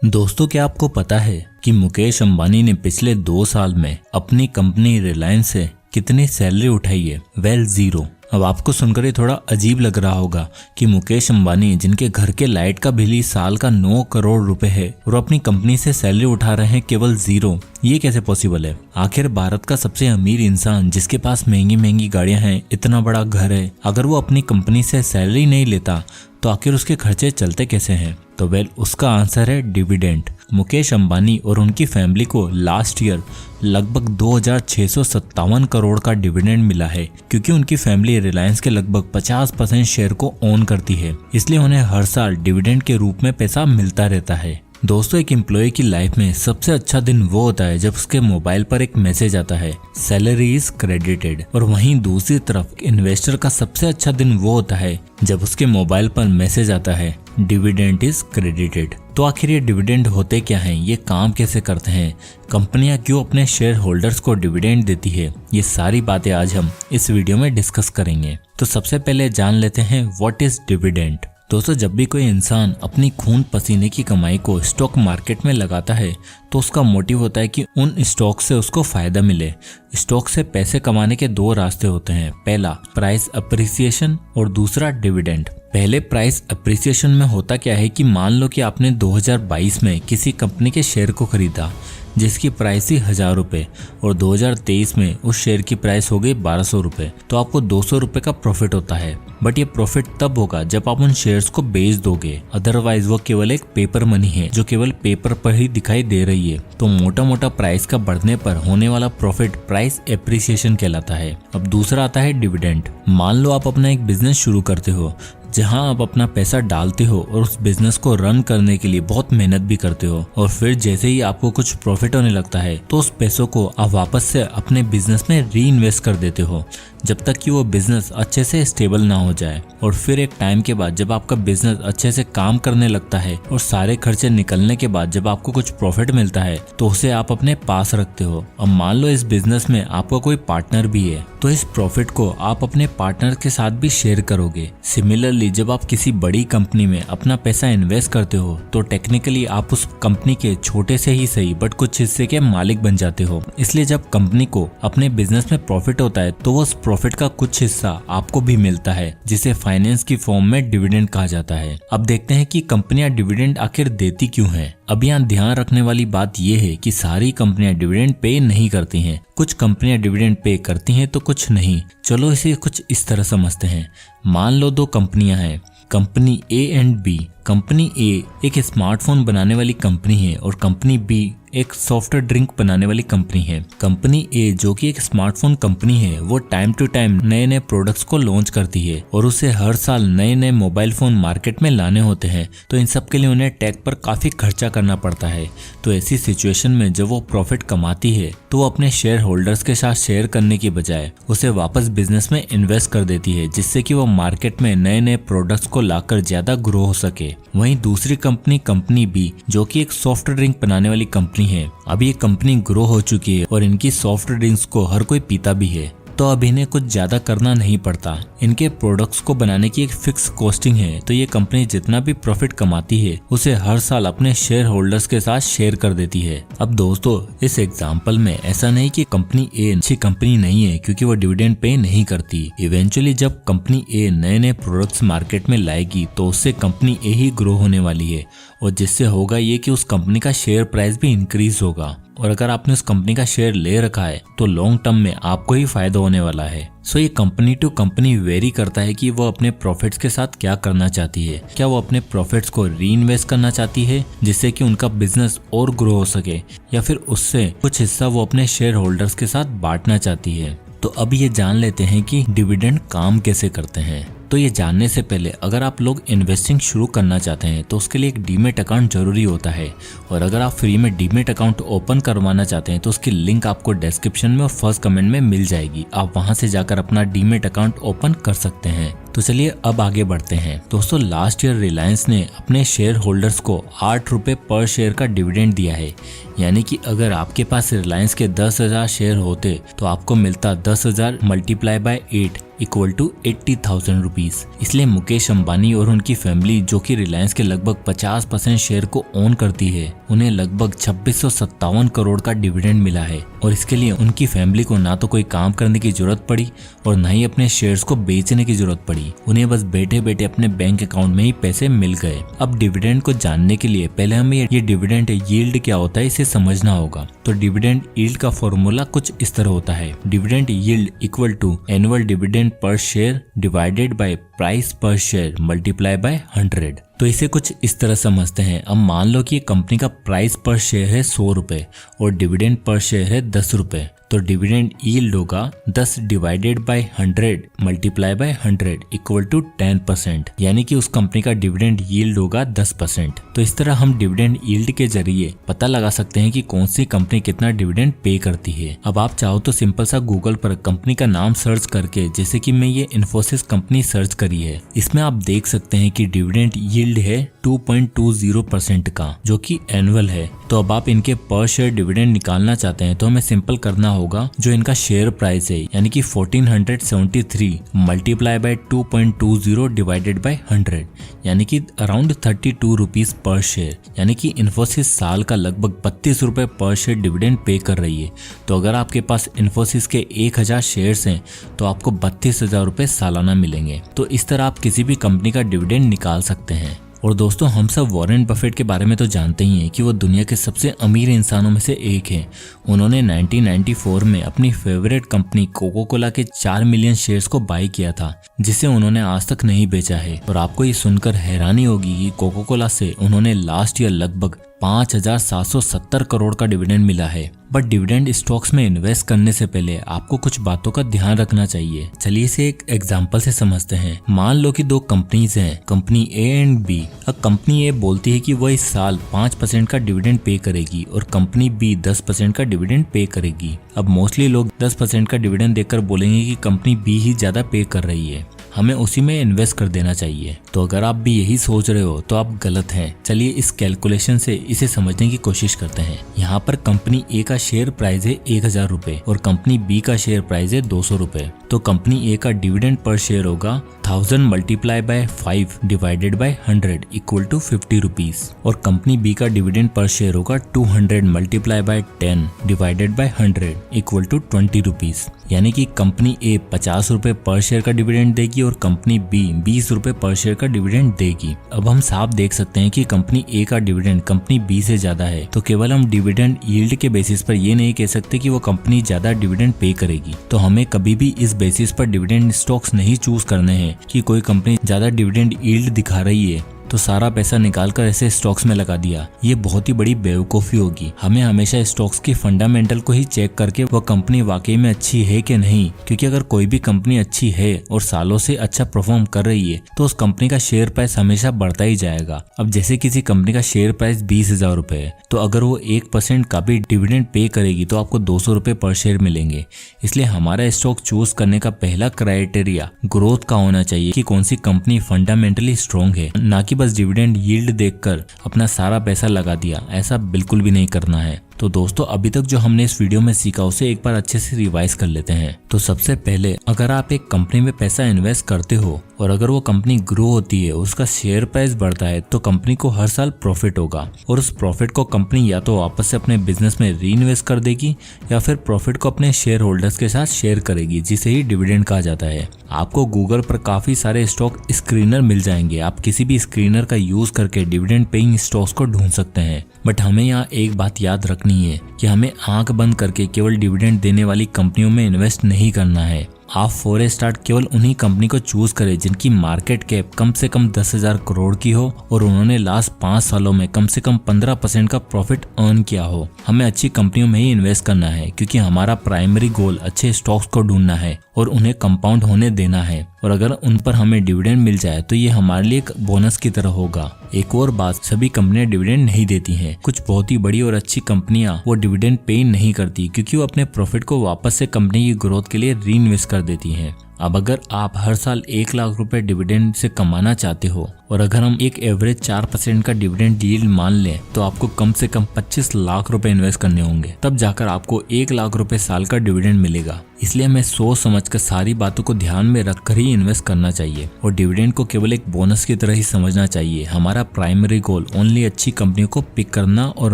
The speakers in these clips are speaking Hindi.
दोस्तों, क्या आपको पता है कि मुकेश अंबानी ने पिछले 2 साल में अपनी कंपनी रिलायंस से कितनी सैलरी उठाई है? वेल, 0। अब आपको सुनकर ये थोड़ा अजीब लग रहा होगा कि मुकेश अंबानी, जिनके घर के लाइट का बिल ही साल का 9 करोड़ रुपए है, और अपनी कंपनी से सैलरी उठा रहे हैं केवल 0। ये कैसे पॉसिबल है? आखिर भारत का सबसे अमीर इंसान, जिसके पास महंगी महंगी गाड़ियां हैं, इतना बड़ा घर है, अगर वो अपनी कंपनी से सैलरी नहीं लेता तो आखिर उसके खर्चे चलते कैसे हैं? तो वेल, उसका आंसर है डिविडेंड। मुकेश अंबानी और उनकी फैमिली को लास्ट ईयर लगभग 2657 करोड़ का डिविडेंड मिला है, क्योंकि उनकी फैमिली रिलायंस के लगभग 50% शेयर को ओन करती है। इसलिए उन्हें हर साल डिविडेंड के रूप में पैसा मिलता रहता है। दोस्तों, एक एम्प्लॉय की लाइफ में सबसे अच्छा दिन वो होता है जब उसके मोबाइल पर एक मैसेज आता है, सैलरी इज क्रेडिटेड। और वहीं दूसरी तरफ इन्वेस्टर का सबसे अच्छा दिन वो होता है जब उसके मोबाइल पर मैसेज आता है, डिविडेंड इज क्रेडिटेड। तो आखिर ये डिविडेंड होते क्या हैं? ये काम कैसे करते हैं? कंपनियां क्यों अपने शेयर होल्डर्स को डिविडेंड देती है? ये सारी बातें आज हम इस वीडियो में डिस्कस करेंगे। तो सबसे पहले जान लेते हैं व्हाट इज डिविडेंड। दोस्तों, जब भी कोई इंसान अपनी खून पसीने की कमाई को स्टॉक मार्केट में लगाता है तो उसका मोटिव होता है कि उन स्टॉक से उसको फायदा मिले। स्टॉक से पैसे कमाने के 2 रास्ते होते हैं, पहला प्राइस अप्रिसिएशन और दूसरा डिविडेंड। पहले प्राइस अप्रिसिएशन में होता क्या है कि मान लो कि आपने 2022 में किसी कंपनी के शेयर को खरीदा जिसकी प्राइस थी 1000 रुपए, और 2023 में उस शेयर की प्राइस हो गई 1200 रुपए, तो आपको 200 रुपए का प्रॉफिट होता है। बट ये प्रॉफिट तब होगा जब आप उन शेयर्स को बेच दोगे, अदरवाइज वो केवल एक पेपर मनी है जो केवल पेपर पर ही दिखाई दे रही है। तो मोटा मोटा प्राइस का बढ़ने पर होने वाला प्रॉफिट प्राइस एप्रिसिएशन कहलाता है। अब दूसरा आता है डिविडेंड। मान लो आप अपना एक बिजनेस शुरू करते हो जहां आप अपना पैसा डालते हो और उस बिजनेस को रन करने के लिए बहुत मेहनत भी करते हो, और फिर जैसे ही आपको कुछ प्रॉफिट होने लगता है तो उस पैसों को आप वापस से अपने बिजनेस में री इन्वेस्ट कर देते हो, जब तक कि वो बिजनेस अच्छे से स्टेबल ना हो जाए। और फिर एक टाइम के बाद जब आपका बिजनेस अच्छे से काम करने लगता है और सारे खर्चे निकलने के बाद जब आपको कुछ प्रॉफिट मिलता है तो उसे आप अपने पास रखते हो। अब मान लो इस बिजनेस में आपका कोई पार्टनर भी है, तो इस प्रॉफिट को आप अपने पार्टनर के साथ भी शेयर करोगे। सिमिलरली, जब आप किसी बड़ी कंपनी में अपना पैसा इन्वेस्ट करते हो तो टेक्निकली आप उस कंपनी के छोटे से ही सही बट कुछ हिस्से के मालिक बन जाते हो। इसलिए जब कंपनी को अपने बिजनेस में प्रॉफिट होता है तो उस प्रॉफिट का कुछ हिस्सा आपको भी मिलता है, जिसे फाइनेंस की फॉर्म में डिविडेंड कहा जाता है। अब देखते हैं कि कंपनियां डिविडेंड आखिर देती क्यों हैं। अब यहाँ ध्यान रखने वाली बात यह है कि सारी कंपनियां डिविडेंड पे नहीं करती हैं। कुछ कंपनियां डिविडेंड पे करती हैं तो कुछ नहीं। चलो इसे कुछ इस तरह समझते हैं। मान लो 2 कंपनियां हैं, company A and B. Company A एक स्मार्टफोन बनाने वाली कंपनी है और कंपनी बी एक सॉफ्टवेयर ड्रिंक बनाने वाली कंपनी है। कंपनी ए, जो कि एक स्मार्टफोन कंपनी है, वो टाइम टू टाइम नए नए प्रोडक्ट्स को लॉन्च करती है और उसे हर साल नए नए मोबाइल फोन मार्केट में लाने होते हैं, तो इन सब के लिए उन्हें टेक पर काफी खर्चा करना पड़ता है। तो ऐसी सिचुएशन में जब वो प्रॉफिट कमाती है तो वो अपने शेयर होल्डर्स के साथ शेयर करने की बजाय उसे वापस बिजनेस में इन्वेस्ट कर देती है, जिससे कि वो मार्केट में नए नए प्रोडक्ट्स को लाकर ज्यादा ग्रो हो सके। वहीं दूसरी कंपनी बी, जो कि एक सॉफ्टवेयर ड्रिंक बनाने वाली कंपनी है, अब ये कंपनी ग्रो हो चुकी है और इनकी सॉफ्ट ड्रिंक्स को हर कोई पीता भी है, तो अब इन्हें कुछ ज्यादा करना नहीं पड़ता। इनके प्रोडक्ट्स को बनाने की एक फिक्स कॉस्टिंग है, तो ये कंपनी जितना भी प्रॉफिट कमाती है उसे हर साल अपने शेयर होल्डर्स के साथ शेयर कर देती है। अब दोस्तों, इस एग्जांपल में ऐसा नहीं कि कंपनी ए अच्छी कंपनी नहीं है क्योंकि वो डिविडेंड पे नहीं करती। इवेंचुअली जब कंपनी ए नए नए प्रोडक्ट्स मार्केट में लाएगी तो उससे कंपनी ए ही ग्रो होने वाली है, और जिससे होगा ये कि उस कंपनी का शेयर प्राइस भी इंक्रीज होगा। और अगर आपने उस कंपनी का शेयर ले रखा है तो लॉन्ग टर्म में आपको ही फायदा होने वाला है। सो ये कंपनी टू कंपनी वेरी करता है कि वो अपने प्रॉफिट्स के साथ क्या करना चाहती है। क्या वो अपने प्रॉफिट्स को री इन्वेस्ट करना चाहती है जिससे कि उनका बिजनेस और ग्रो हो सके, या फिर उससे कुछ हिस्सा वो अपने शेयर होल्डर्स के साथ बांटना चाहती है। तो अब ये जान लेते हैं कि डिविडेंड काम कैसे करते हैं। तो ये जानने से पहले अगर आप लोग इन्वेस्टिंग शुरू करना चाहते हैं तो उसके लिए एक डीमेट अकाउंट जरूरी होता है, और अगर आप फ्री में डीमेट अकाउंट ओपन करवाना चाहते हैं तो उसकी लिंक आपको डिस्क्रिप्शन में और फर्स्ट कमेंट में मिल जाएगी। आप वहां से जाकर अपना डीमेट अकाउंट ओपन कर सकते हैं। तो चलिए अब आगे बढ़ते हैं। दोस्तों, लास्ट ईयर रिलायंस ने अपने शेयर होल्डर्स को 8 रुपए पर शेयर का डिविडेंड दिया है। यानी कि अगर आपके पास रिलायंस के 10,000 शेयर होते तो आपको मिलता 10,000 multiply by 8, equal to 80,000 rupees. इसलिए मुकेश अंबानी और उनकी फैमिली जो कि रिलायंस के लगभग 50% शेयर को ओन करती है, उन्हें लगभग 2657 करोड़ का डिविडेंड मिला है और इसके लिए उनकी फैमिली को ना तो कोई काम करने की जरूरत पड़ी और ना ही अपने शेयर्स को बेचने की जरूरत पड़ी। उन्हें बस बैठे बैठे अपने बैंक अकाउंट में ही पैसे मिल गए। अब डिविडेंड को जानने के लिए पहले हमें ये डिविडेंड यील्ड क्या होता है इसे समझना होगा। तो डिविडेंड यील्ड का फॉर्मूला कुछ इस तरह होता है, dividend yield equal to annual dividend per share divided by price per share multiply by 100। तो इसे कुछ इस तरह समझते हैं। अब मान लो कि कंपनी का प्राइस पर शेयर है 100 रुपए और डिविडेंड पर शेयर है 10 रुपए, तो डिविडेंड यील्ड होगा 10 divided by 100 multiply by 100 equal to 10%, यानी कि उस कंपनी का डिविडेंड यील्ड होगा 10%। तो इस तरह हम डिविडेंड यील्ड के जरिए पता लगा सकते हैं कि कौन सी कंपनी कितना डिविडेंड पे करती है। अब आप चाहो तो सिंपल सा गूगल पर कंपनी का नाम सर्च करके, जैसे कि मैं ये इन्फोसिस कंपनी सर्च करी है, इसमें आप देख सकते हैं कि डिविडेंड यील्ड है 2.20% का, जो कि एनुअल है। तो अब आप इनके पर शेयर डिविडेंड निकालना चाहते हैं तो हमें सिंपल करना होगा जो इनका शेयर प्राइस है, यानी कि 1473 मल्टीप्लाई बाय 2.20 डिवाइडेड बाय 100, यानी कि अराउंड 32 रुपीज पर शेयर, यानी कि इन्फोसिस साल का लगभग 32 रुपए पर शेयर डिविडेंड पे कर रही है। तो अगर आपके पास इन्फोसिस के 1000 शेयर्स हैं तो आपको 32,000 रुपए सालाना मिलेंगे। तो इस तरह आप किसी भी कंपनी का डिविडेंड निकाल सकते हैं। और दोस्तों, हम सब वॉरेन बफेट के बारे में तो जानते ही हैं कि वो दुनिया के सबसे अमीर इंसानों में से एक हैं। उन्होंने 1994 में अपनी फेवरेट कंपनी कोको कोला के 4 मिलियन शेयर्स को बाय किया था, जिसे उन्होंने आज तक नहीं बेचा है। और आपको ये सुनकर हैरानी होगी कि कोको कोला से उन्होंने लास्ट ईयर लगभग 5,770 करोड़ का डिविडेंड मिला है। बट डिविडेंड स्टॉक्स में इन्वेस्ट करने से पहले आपको कुछ बातों का ध्यान रखना चाहिए। चलिए इसे एक एग्जांपल से समझते हैं। मान लो कि दो कंपनीज हैं, कंपनी ए एंड बी। अब कंपनी ए बोलती है कि वह इस साल 5% का डिविडेंड पे करेगी और कंपनी बी 10% का डिविडेंड पे करेगी। अब मोस्टली लोग 10% का डिविडेंड देखकर बोलेंगे कि कंपनी बी ही ज्यादा पे कर रही है, हमें उसी में इन्वेस्ट कर देना चाहिए। तो अगर आप भी यही सोच रहे हो तो आप गलत हैं। चलिए इस कैलकुलेशन से इसे समझने की कोशिश करते हैं। यहाँ पर कंपनी ए का शेयर प्राइस है 1000 रुपए और कंपनी बी का शेयर प्राइस है 200 रुपए। तो कंपनी ए का डिविडेंड पर शेयर होगा 1000 multiply by 5 divided by 100 equal to 50 rupees और कंपनी बी का डिविडेंड पर शेयर होगा 200 multiply by 10 divided by 100 equal to 20 rupees, यानी कि कंपनी ए 50 रुपए पर शेयर का डिविडेंड देगी और कंपनी बी 20 रुपए पर शेयर का डिविडेंड देगी। अब हम साफ देख सकते हैं कि कंपनी ए का डिविडेंड कंपनी बी से ज्यादा है, तो केवल हम डिविडेंड यील्ड के बेसिस पर ये नहीं कह सकते कि वो कंपनी ज्यादा डिविडेंड पे करेगी। तो हमें कभी भी इस बेसिस पर डिविडेंड स्टॉक्स नहीं चूज करने हैं कि कोई कंपनी ज्यादा डिविडेंड यील्ड दिखा रही है तो सारा पैसा निकालकर ऐसे स्टॉक्स में लगा दिया। ये बहुत ही बड़ी बेवकूफी होगी। हमें हमेशा स्टॉक्स की फंडामेंटल को ही चेक करके वो कंपनी वाकई में अच्छी है कि नहीं, क्योंकि अगर कोई भी कंपनी अच्छी है और सालों से अच्छा परफॉर्म कर रही है तो उस कंपनी का शेयर प्राइस हमेशा बढ़ता ही जाएगा। अब जैसे किसी कंपनी का शेयर प्राइस 20,000 रुपए है, तो अगर वो 1% का भी डिविडेंड पे करेगी तो आपको 200 रुपए पर शेयर मिलेंगे। इसलिए हमारा स्टॉक चूज करने का पहला क्राइटेरिया ग्रोथ का होना चाहिए कि कौन सी कंपनी फंडामेंटली स्ट्रॉन्ग है, ना कि बस डिविडेंड यील्ड देखकर अपना सारा पैसा लगा दिया। ऐसा बिल्कुल भी नहीं करना है। तो दोस्तों, अभी तक जो हमने इस वीडियो में सीखा उसे एक बार अच्छे से रिवाइज कर लेते हैं। तो सबसे पहले, अगर आप एक कंपनी में पैसा इन्वेस्ट करते हो और अगर वो कंपनी ग्रो होती है, उसका शेयर प्राइस बढ़ता है, तो कंपनी को हर साल प्रॉफिट होगा और उस प्रॉफिट को कंपनी या तो वापस से अपने बिजनेस में री इन्वेस्ट कर देगी या फिर प्रॉफिट को अपने शेयर होल्डर्स के साथ शेयर करेगी, जिसे ही डिविडेंड कहा जाता है। आपको गूगल पर काफी सारे स्टॉक स्क्रीनर मिल जाएंगे। आप किसी भी स्क्रीनर का यूज करके डिविडेंड पेइंग स्टॉक्स को ढूंढ सकते हैं। बट हमें यहाँ एक बात याद रखनी है कि हमें आंख बंद करके केवल डिविडेंड देने वाली कंपनियों में इन्वेस्ट नहीं करना है। आप फॉर ए स्टार्ट केवल उन्हीं कंपनी को चूज करें जिनकी मार्केट कैप कम से कम 10,000 करोड़ की हो और उन्होंने लास्ट 5 सालों में कम से कम 15% का प्रॉफिट अर्न किया हो। हमें अच्छी कंपनियों में ही इन्वेस्ट करना है, क्योंकि हमारा प्राइमरी गोल अच्छे स्टॉक्स को ढूंढना है और उन्हें कंपाउंड होने देना है। और अगर उन पर हमें डिविडेंड मिल जाए तो ये हमारे लिए एक बोनस की तरह होगा। एक और बात, सभी कंपनियां डिविडेंड नहीं देती हैं। कुछ बहुत ही बड़ी और अच्छी कंपनियां वो डिविडेंड पे नहीं करती, क्योंकि वो अपने प्रॉफिट को वापस से कंपनी की ग्रोथ के लिए री इन्वेस्ट कर देती हैं। अब अगर आप हर साल 1 लाख रुपए डिविडेंड से कमाना चाहते हो और अगर हम एक एवरेज 4% का डिविडेंड यील्ड मान लें तो आपको कम से कम 25 लाख रुपए इन्वेस्ट करने होंगे, तब जाकर आपको 1 लाख रुपए साल का डिविडेंड मिलेगा। इसलिए हमें सोच समझ कर सारी बातों को ध्यान में रखकर ही इन्वेस्ट करना चाहिए और डिविडेंड को केवल एक बोनस की तरह ही समझना चाहिए। हमारा प्राइमरी गोल ओनली अच्छी कंपनियों को पिक करना और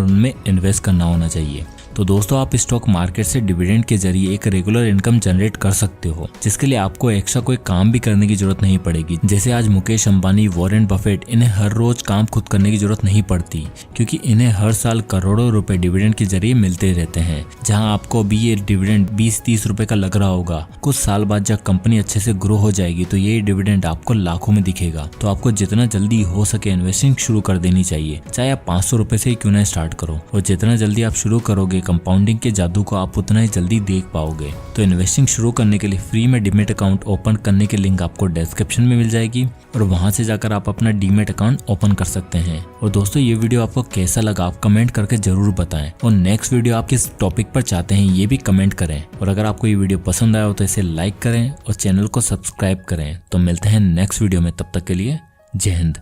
उनमें इन्वेस्ट करना होना चाहिए। तो दोस्तों, आप स्टॉक मार्केट से डिविडेंड के जरिए एक रेगुलर इनकम जनरेट कर सकते हो, जिसके लिए आपको एक्स्ट्रा कोई काम भी करने की जरूरत नहीं पड़ेगी। जैसे आज मुकेश अंबानी, वॉरेन बफेट, इन्हें हर रोज काम खुद करने की जरूरत नहीं पड़ती, क्योंकि इन्हें हर साल करोड़ों रुपए डिविडेंड के जरिए मिलते रहते हैं। जहां आपको अभी ये डिविडेंड 20-30 रुपए का लग रहा होगा, कुछ साल बाद जब कंपनी अच्छे से ग्रो हो जाएगी तो ये डिविडेंड आपको लाखों में दिखेगा। तो आपको जितना जल्दी हो सके इन्वेस्टिंग शुरू कर देनी चाहिए, चाहे आप 500 रुपए से ही क्यों ना स्टार्ट करो। और जितना जल्दी आप शुरू करोगे, कंपाउंडिंग के जादू को आप उतना ही जल्दी देख पाओगे। तो इन्वेस्टिंग शुरू करने के लिए फ्री में डीमैट अकाउंट ओपन करने की लिंक आपको डिस्क्रिप्शन में मिल जाएगी और वहां से जाकर आप अपना डीमैट अकाउंट ओपन कर सकते हैं। और दोस्तों, ये वीडियो आपको कैसा लगा आप कमेंट करके जरूर बताएं और नेक्स्ट वीडियो आप किस टॉपिक पर चाहते हैं ये भी कमेंट करें। और अगर आपको ये वीडियो पसंद आया हो तो इसे लाइक करें और चैनल को सब्सक्राइब करें। तो मिलते हैं नेक्स्ट वीडियो में, तब तक के लिए जय हिंद।